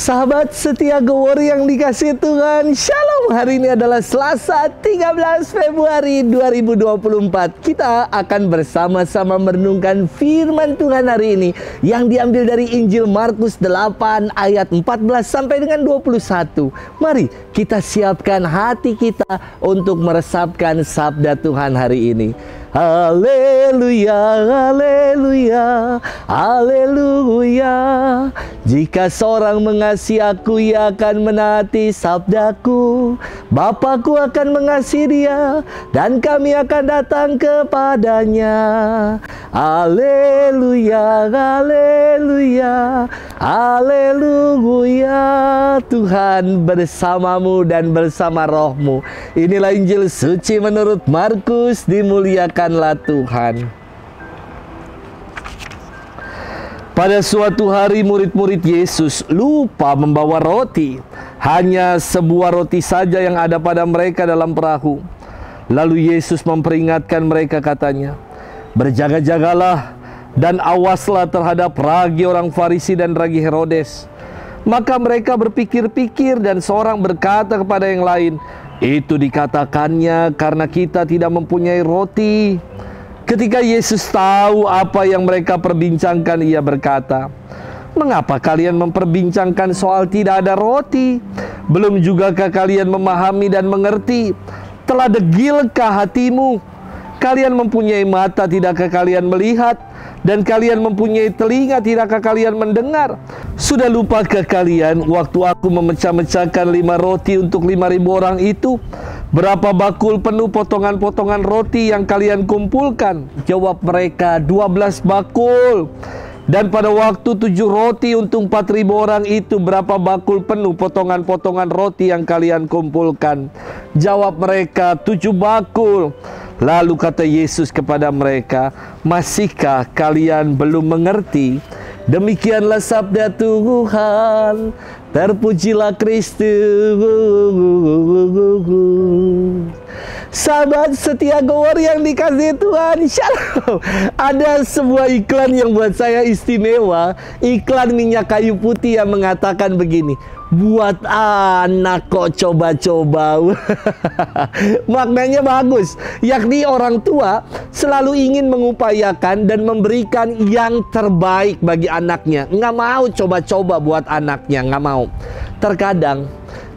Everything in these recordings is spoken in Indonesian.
Sahabat setia Gewori yang dikasihi Tuhan, Shalom. Hari ini adalah Selasa 13 Februari 2024. Kita akan bersama-sama merenungkan firman Tuhan hari ini yang diambil dari Injil Markus 8 ayat 14 sampai dengan 21. Mari kita siapkan hati kita untuk meresapkan sabda Tuhan hari ini. Haleluya, haleluya, haleluya. Jika seorang mengasihi aku, ia akan menaati sabdaku. Bapakku akan mengasihi dia, dan kami akan datang kepadanya. Haleluya, haleluya, haleluya. Tuhan bersamamu dan bersama rohmu. Inilah Injil suci menurut Markus. Dimuliakanlah Tuhan. Pada suatu hari murid-murid Yesus lupa membawa roti. Hanya sebuah roti saja yang ada pada mereka dalam perahu. Lalu Yesus memperingatkan mereka, katanya, "Berjaga-jagalah dan awaslah terhadap ragi orang Farisi dan ragi Herodes." Maka mereka berpikir-pikir dan seorang berkata kepada yang lain, "Itu dikatakannya karena kita tidak mempunyai roti." Ketika Yesus tahu apa yang mereka perbincangkan, ia berkata, "Mengapa kalian memperbincangkan soal tidak ada roti? Belum jugakah kalian memahami dan mengerti? Telah degilkah hatimu? Kalian mempunyai mata, tidakkah kalian melihat? Dan kalian mempunyai telinga, tidakkah kalian mendengar? Sudah lupakah kalian waktu aku memecah-mecahkan 5 roti untuk 5.000 orang itu? Berapa bakul penuh potongan-potongan roti yang kalian kumpulkan?" Jawab mereka, 12 bakul. "Dan pada waktu 7 roti untuk 4.000 orang itu, berapa bakul penuh potongan-potongan roti yang kalian kumpulkan?" Jawab mereka, 7 bakul. Lalu kata Yesus kepada mereka, "Masihkah kalian belum mengerti? Demikianlah sabda Tuhan. Terpujilah Kristus." Sahabat setia Gewori yang dikasihi Tuhan, Shalom. Ada sebuah iklan yang buat saya istimewa. Iklan minyak kayu putih yang mengatakan begini, "Buat anak kok coba-coba." Maknanya bagus, yakni orang tua selalu ingin mengupayakan dan memberikan yang terbaik bagi anaknya. Nggak mau coba-coba buat anaknya, nggak mau. Terkadang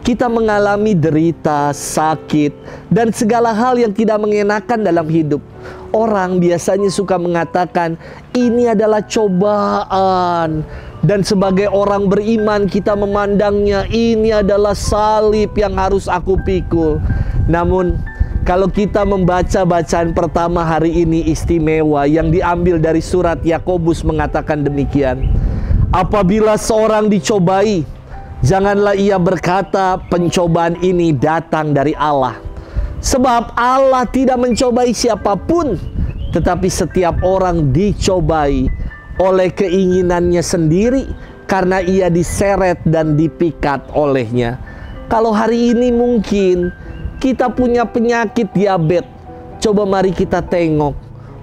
kita mengalami derita, sakit, dan segala hal yang tidak mengenakan dalam hidup. Orang biasanya suka mengatakan, ini adalah cobaan. Dan sebagai orang beriman, kita memandangnya, ini adalah salib yang harus aku pikul. Namun, kalau kita membaca bacaan pertama hari ini istimewa yang diambil dari surat Yakobus mengatakan demikian. Apabila seorang dicobai, janganlah ia berkata, pencobaan ini datang dari Allah. Sebab Allah tidak mencobai siapapun, tetapi setiap orang dicobai oleh keinginannya sendiri, karena ia diseret dan dipikat olehnya. Kalau hari ini mungkin kita punya penyakit diabetes, coba mari kita tengok.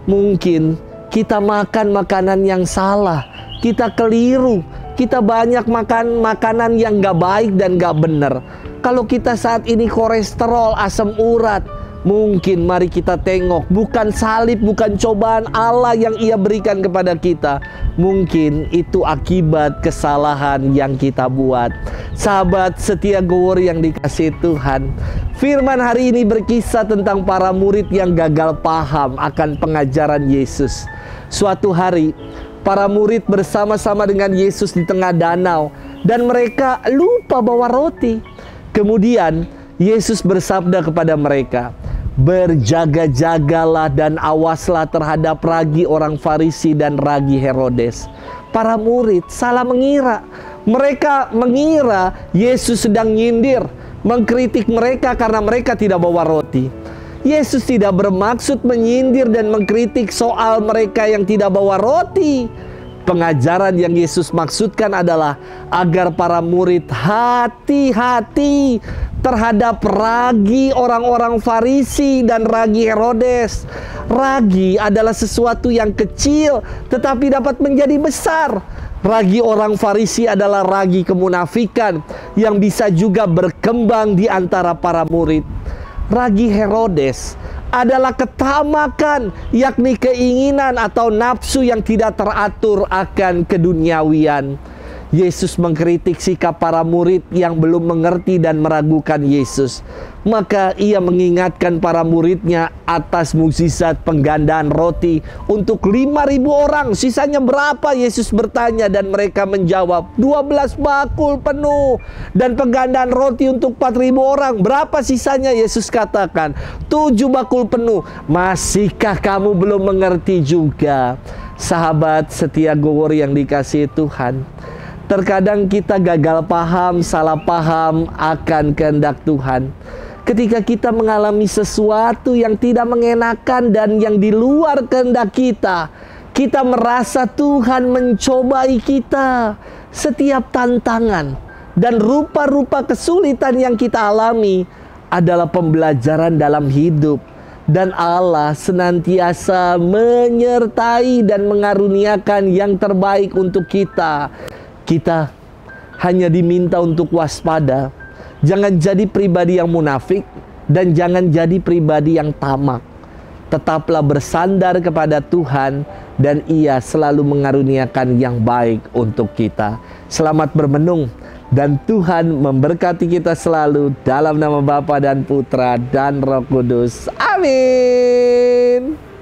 Mungkin kita makan makanan yang salah, kita keliru, kita banyak makan makanan yang gak baik dan gak benar. Kalau kita saat ini kolesterol, asam urat, mungkin mari kita tengok, bukan salib, bukan cobaan Allah yang ia berikan kepada kita. Mungkin itu akibat kesalahan yang kita buat. Sahabat setia Gewori yang dikasihi Tuhan, firman hari ini berkisah tentang para murid yang gagal paham akan pengajaran Yesus. Suatu hari, para murid bersama-sama dengan Yesus di tengah danau, dan mereka lupa bawa roti. Kemudian Yesus bersabda kepada mereka, "Berjaga-jagalah dan awaslah terhadap ragi orang Farisi dan ragi Herodes." Para murid salah mengira. Mereka mengira Yesus sedang nyindir, mengkritik mereka karena mereka tidak bawa roti. Yesus tidak bermaksud menyindir dan mengkritik soal mereka yang tidak bawa roti. Pengajaran yang Yesus maksudkan adalah agar para murid hati-hati terhadap ragi orang-orang Farisi dan ragi Herodes. Ragi adalah sesuatu yang kecil tetapi dapat menjadi besar. Ragi orang Farisi adalah ragi kemunafikan yang bisa juga berkembang di antara para murid. Ragi Herodes adalah ketamakan, yakni keinginan atau nafsu yang tidak teratur akan keduniawian. Yesus mengkritik sikap para murid yang belum mengerti dan meragukan Yesus. Maka ia mengingatkan para muridnya atas mukjizat penggandaan roti untuk 5.000 orang. Sisanya berapa? Yesus bertanya dan mereka menjawab 12 bakul penuh. Dan penggandaan roti untuk 4.000 orang. Berapa sisanya? Yesus katakan 7 bakul penuh. Masihkah kamu belum mengerti juga? Sahabat setia gowor yang dikasihi Tuhan, terkadang kita gagal paham, salah paham akan kehendak Tuhan. Ketika kita mengalami sesuatu yang tidak mengenakan dan yang di luar kehendak kita, kita merasa Tuhan mencobai kita. Setiap tantangan dan rupa-rupa kesulitan yang kita alami adalah pembelajaran dalam hidup. Dan Allah senantiasa menyertai dan mengaruniakan yang terbaik untuk kita. Kita hanya diminta untuk waspada. Jangan jadi pribadi yang munafik dan jangan jadi pribadi yang tamak. Tetaplah bersandar kepada Tuhan dan Ia selalu mengaruniakan yang baik untuk kita. Selamat bermenung dan Tuhan memberkati kita selalu dalam nama Bapa dan Putra dan Roh Kudus. Amin.